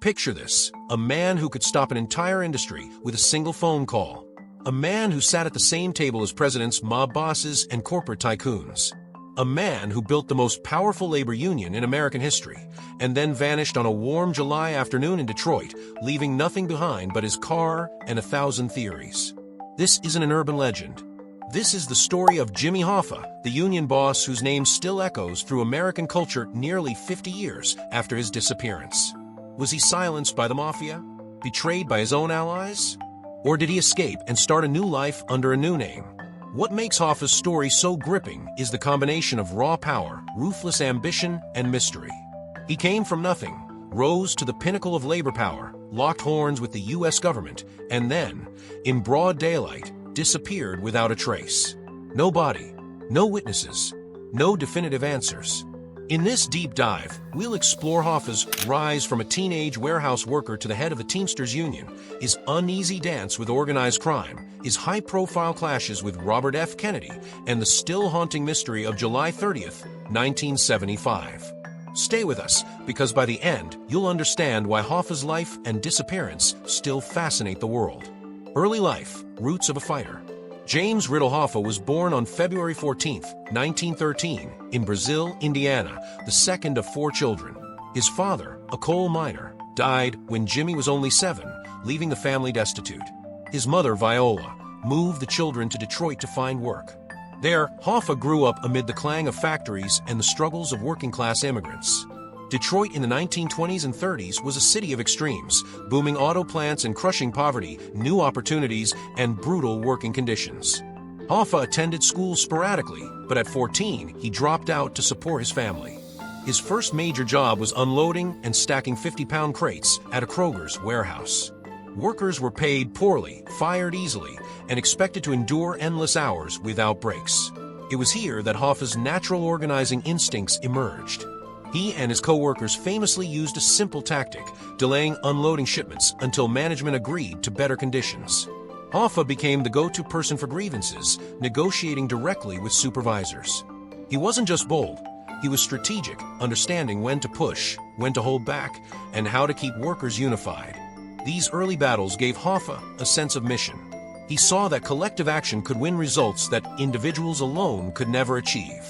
Picture this, a man who could stop an entire industry with a single phone call. A man who sat at the same table as presidents, mob bosses, and corporate tycoons. A man who built the most powerful labor union in American history, and then vanished on a warm July afternoon in Detroit, leaving nothing behind but his car and 1,000 theories. This isn't an urban legend. This is the story of Jimmy Hoffa, the union boss whose name still echoes through American culture nearly 50 years after his disappearance. Was he silenced by the mafia? Betrayed by his own allies? Or did he escape and start a new life under a new name? What makes Hoffa's story so gripping is the combination of raw power, ruthless ambition, and mystery. He came from nothing, rose to the pinnacle of labor power, locked horns with the U.S. government, and then, in broad daylight, disappeared without a trace. No body, no witnesses, no definitive answers. In this deep dive, we'll explore Hoffa's rise from a teenage warehouse worker to the head of the Teamsters Union, his uneasy dance with organized crime, his high-profile clashes with Robert F. Kennedy, and the still-haunting mystery of July 30th, 1975. Stay with us, because by the end, you'll understand why Hoffa's life and disappearance still fascinate the world. Early life, roots of a fighter. James Riddle Hoffa was born on February 14, 1913, in Brazil, Indiana, the second of 4 children. His father, a coal miner, died when Jimmy was only 7, leaving the family destitute. His mother, Viola, moved the children to Detroit to find work. There, Hoffa grew up amid the clang of factories and the struggles of working-class immigrants. Detroit in the 1920s and 30s was a city of extremes, booming auto plants and crushing poverty, new opportunities, and brutal working conditions. Hoffa attended school sporadically, but at 14, he dropped out to support his family. His first major job was unloading and stacking 50-pound crates at a Kroger's warehouse. Workers were paid poorly, fired easily, and expected to endure endless hours without breaks. It was here that Hoffa's natural organizing instincts emerged. He and his co-workers famously used a simple tactic, delaying unloading shipments until management agreed to better conditions. Hoffa became the go-to person for grievances, negotiating directly with supervisors. He wasn't just bold, he was strategic, understanding when to push, when to hold back, and how to keep workers unified. These early battles gave Hoffa a sense of mission. He saw that collective action could win results that individuals alone could never achieve.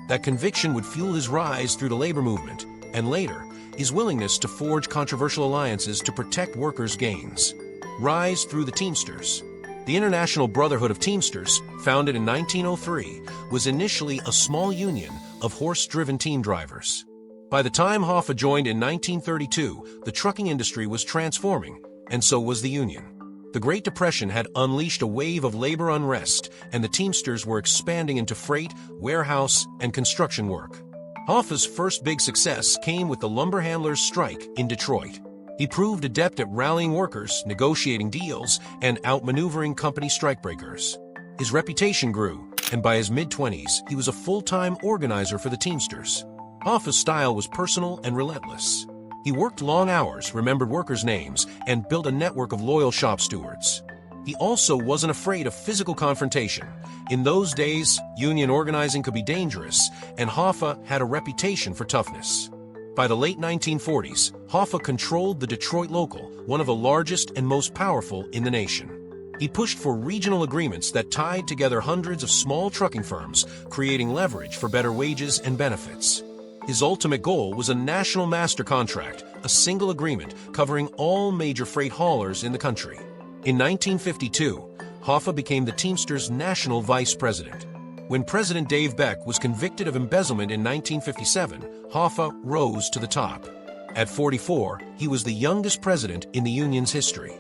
That conviction would fuel his rise through the labor movement, and later, his willingness to forge controversial alliances to protect workers' gains. Rise through the Teamsters. The International Brotherhood of Teamsters, founded in 1903, was initially a small union of horse-driven team drivers. By the time Hoffa joined in 1932, the trucking industry was transforming, and so was the union. The Great Depression had unleashed a wave of labor unrest, and the Teamsters were expanding into freight, warehouse, and construction work. Hoffa's first big success came with the lumber handlers' strike in Detroit. He proved adept at rallying workers, negotiating deals, and outmaneuvering company strikebreakers. His reputation grew, and by his mid-20s, he was a full-time organizer for the Teamsters. Hoffa's style was personal and relentless. He worked long hours, remembered workers' names, and built a network of loyal shop stewards. He also wasn't afraid of physical confrontation. In those days, union organizing could be dangerous, and Hoffa had a reputation for toughness. By the late 1940s, Hoffa controlled the Detroit Local, one of the largest and most powerful in the nation. He pushed for regional agreements that tied together hundreds of small trucking firms, creating leverage for better wages and benefits. His ultimate goal was a national master contract, a single agreement covering all major freight haulers in the country. In 1952, Hoffa became the Teamsters' national vice president. When President Dave Beck was convicted of embezzlement in 1957, Hoffa rose to the top. At 44, he was the youngest president in the union's history.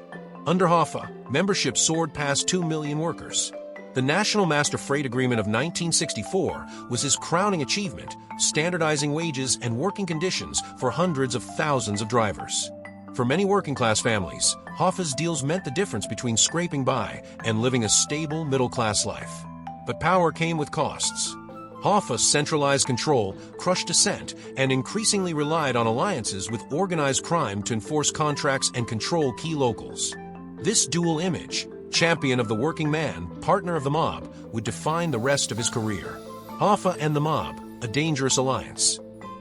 Under Hoffa, membership soared past 2 million workers. The National Master Freight Agreement of 1964 was his crowning achievement, standardizing wages and working conditions for hundreds of thousands of drivers. For many working-class families, Hoffa's deals meant the difference between scraping by and living a stable middle-class life. But power came with costs. Hoffa centralized control, crushed dissent, and increasingly relied on alliances with organized crime to enforce contracts and control key locals. This dual image, champion of the working man, partner of the mob, would define the rest of his career. Hoffa and the mob, a dangerous alliance.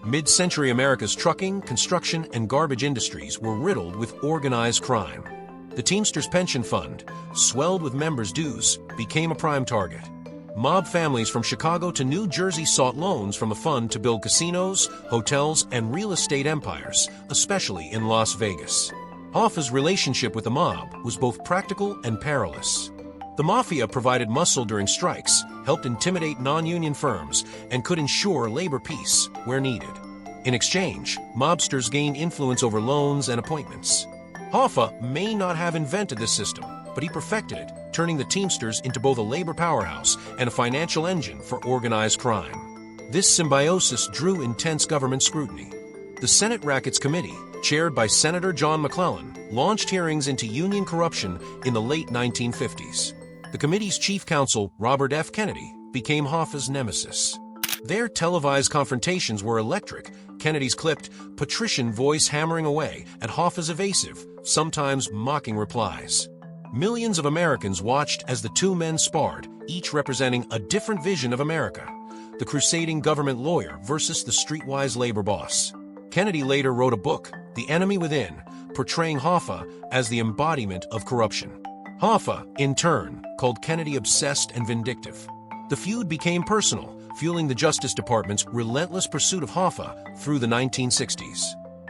Mid-century America's trucking, construction, and garbage industries were riddled with organized crime. The Teamsters Pension Fund, swelled with members' dues, became a prime target. Mob families from Chicago to New Jersey sought loans from the fund to build casinos, hotels, and real estate empires, especially in Las Vegas. Hoffa's relationship with the mob was both practical and perilous. The mafia provided muscle during strikes, helped intimidate non-union firms, and could ensure labor peace where needed. In exchange, mobsters gained influence over loans and appointments. Hoffa may not have invented this system, but he perfected it, turning the Teamsters into both a labor powerhouse and a financial engine for organized crime. This symbiosis drew intense government scrutiny. The Senate Rackets Committee, chaired by Senator John McClellan, launched hearings into union corruption in the late 1950s. The committee's chief counsel, Robert F. Kennedy, became Hoffa's nemesis. Their televised confrontations were electric, Kennedy's clipped, patrician voice hammering away at Hoffa's evasive, sometimes mocking replies. Millions of Americans watched as the two men sparred, each representing a different vision of America. The crusading government lawyer versus the streetwise labor boss. Kennedy later wrote a book, The Enemy Within, portraying Hoffa as the embodiment of corruption. Hoffa, in turn, called Kennedy obsessed and vindictive. The feud became personal, fueling the Justice Department's relentless pursuit of Hoffa through the 1960s.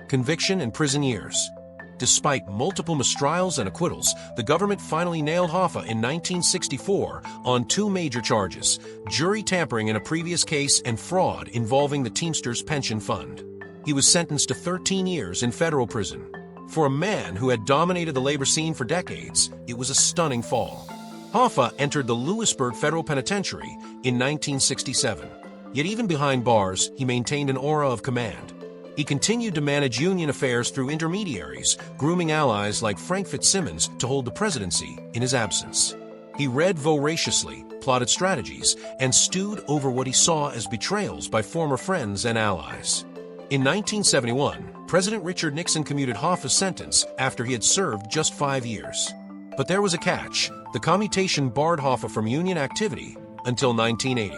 Conviction and prison years. Despite multiple mistrials and acquittals, the government finally nailed Hoffa in 1964 on two major charges: jury tampering in a previous case and fraud involving the Teamsters Pension Fund. He was sentenced to 13 years in federal prison. For a man who had dominated the labor scene for decades, it was a stunning fall. Hoffa entered the Lewisburg Federal Penitentiary in 1967. Yet even behind bars, he maintained an aura of command. He continued to manage union affairs through intermediaries, grooming allies like Frank Fitzsimmons to hold the presidency in his absence. He read voraciously, plotted strategies, and stewed over what he saw as betrayals by former friends and allies. In 1971, President Richard Nixon commuted Hoffa's sentence after he had served just 5 years. But there was a catch. The commutation barred Hoffa from union activity until 1980.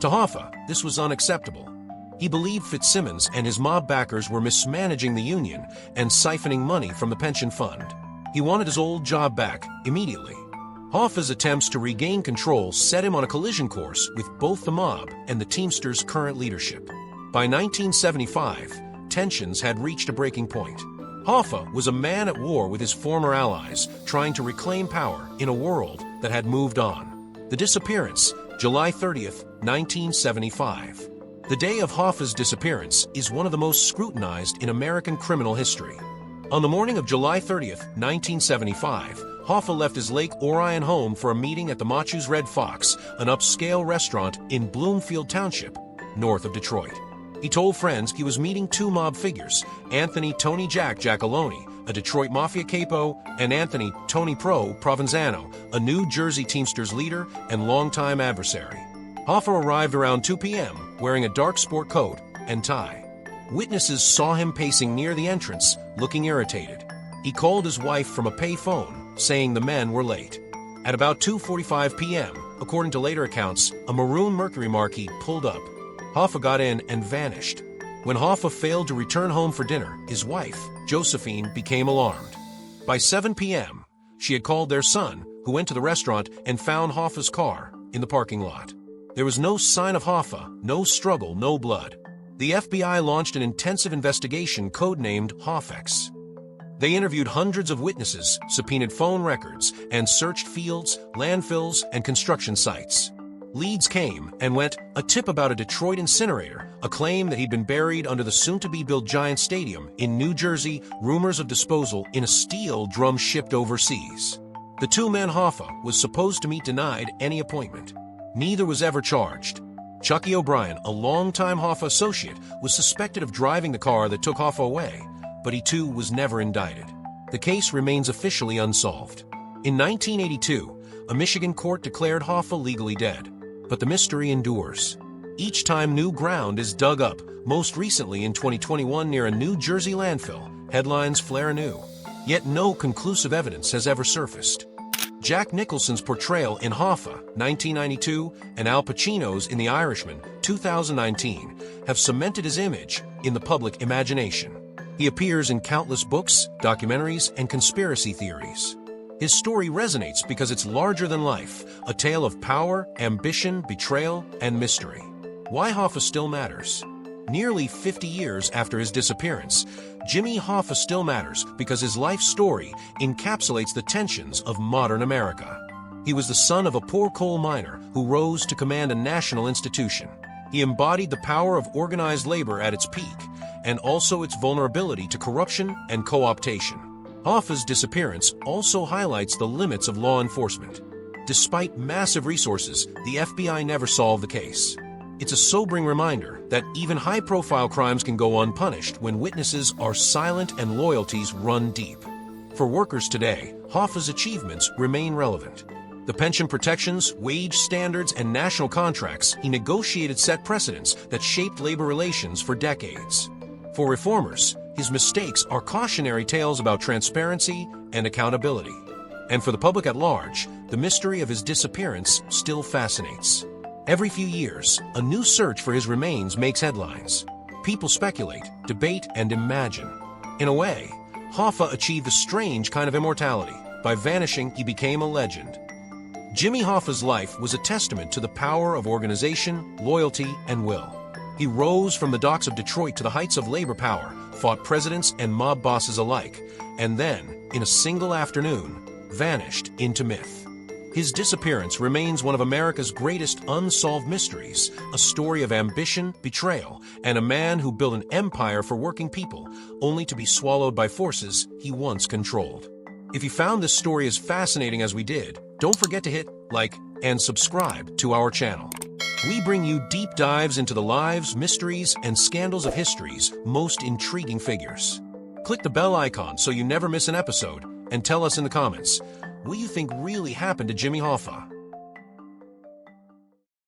To Hoffa, this was unacceptable. He believed Fitzsimmons and his mob backers were mismanaging the union and siphoning money from the pension fund. He wanted his old job back immediately. Hoffa's attempts to regain control set him on a collision course with both the mob and the Teamsters' current leadership. By 1975, tensions had reached a breaking point. Hoffa was a man at war with his former allies, trying to reclaim power in a world that had moved on. The Disappearance, July 30th, 1975. The day of Hoffa's disappearance is one of the most scrutinized in American criminal history. On the morning of July 30th, 1975, Hoffa left his Lake Orion home for a meeting at the Machu's Red Fox, an upscale restaurant in Bloomfield Township, north of Detroit. He told friends he was meeting two mob figures, Anthony Tony Jack Giacalone, a Detroit mafia capo, and Anthony Tony Pro Provenzano, a New Jersey Teamsters leader and longtime adversary. Hoffa arrived around 2 p.m., wearing a dark sport coat and tie. Witnesses saw him pacing near the entrance, looking irritated. He called his wife from a pay phone, saying the men were late. At about 2:45 p.m., according to later accounts, a maroon Mercury Marquis pulled up. Hoffa got in and vanished. When Hoffa failed to return home for dinner, his wife, Josephine, became alarmed. By 7 p.m., she had called their son, who went to the restaurant and found Hoffa's car in the parking lot. There was no sign of Hoffa, no struggle, no blood. The FBI launched an intensive investigation codenamed Hoffex. They interviewed hundreds of witnesses, subpoenaed phone records, and searched fields, landfills, and construction sites. Leads came and went: a tip about a Detroit incinerator, a claim that he'd been buried under the soon-to-be-built Giant Stadium in New Jersey, rumors of disposal in a steel drum shipped overseas. The two men Hoffa was supposed to meet denied any appointment. Neither was ever charged. Chucky O'Brien, a longtime Hoffa associate, was suspected of driving the car that took Hoffa away, but he too was never indicted. The case remains officially unsolved. In 1982, a Michigan court declared Hoffa legally dead. But the mystery endures. Each time new ground is dug up, most recently in 2021 near a New Jersey landfill, headlines flare anew. Yet no conclusive evidence has ever surfaced. Jack Nicholson's portrayal in Hoffa, 1992, and Al Pacino's in The Irishman, 2019, have cemented his image in the public imagination. He appears in countless books, documentaries, and conspiracy theories. His story resonates because it's larger than life, a tale of power, ambition, betrayal, and mystery. Why Hoffa still matters? Nearly 50 years after his disappearance, Jimmy Hoffa still matters because his life story encapsulates the tensions of modern America. He was the son of a poor coal miner who rose to command a national institution. He embodied the power of organized labor at its peak, and also its vulnerability to corruption and co-optation. Hoffa's disappearance also highlights the limits of law enforcement. Despite massive resources, the FBI never solved the case. It's a sobering reminder that even high-profile crimes can go unpunished when witnesses are silent and loyalties run deep. For workers today, Hoffa's achievements remain relevant. The pension protections, wage standards, and national contracts he negotiated set precedents that shaped labor relations for decades. For reformers, his mistakes are cautionary tales about transparency and accountability. And for the public at large, the mystery of his disappearance still fascinates. Every few years, a new search for his remains makes headlines. People speculate, debate, and imagine. In a way, Hoffa achieved a strange kind of immortality. By vanishing, he became a legend. Jimmy Hoffa's life was a testament to the power of organization, loyalty, and will. He rose from the docks of Detroit to the heights of labor power, fought presidents and mob bosses alike, and then, in a single afternoon, vanished into myth. His disappearance remains one of America's greatest unsolved mysteries, a story of ambition, betrayal, and a man who built an empire for working people, only to be swallowed by forces he once controlled. If you found this story as fascinating as we did, don't forget to hit like and subscribe to our channel. We bring you deep dives into the lives, mysteries, and scandals of history's most intriguing figures. Click the bell icon so you never miss an episode, and tell us in the comments, what do you think really happened to Jimmy Hoffa?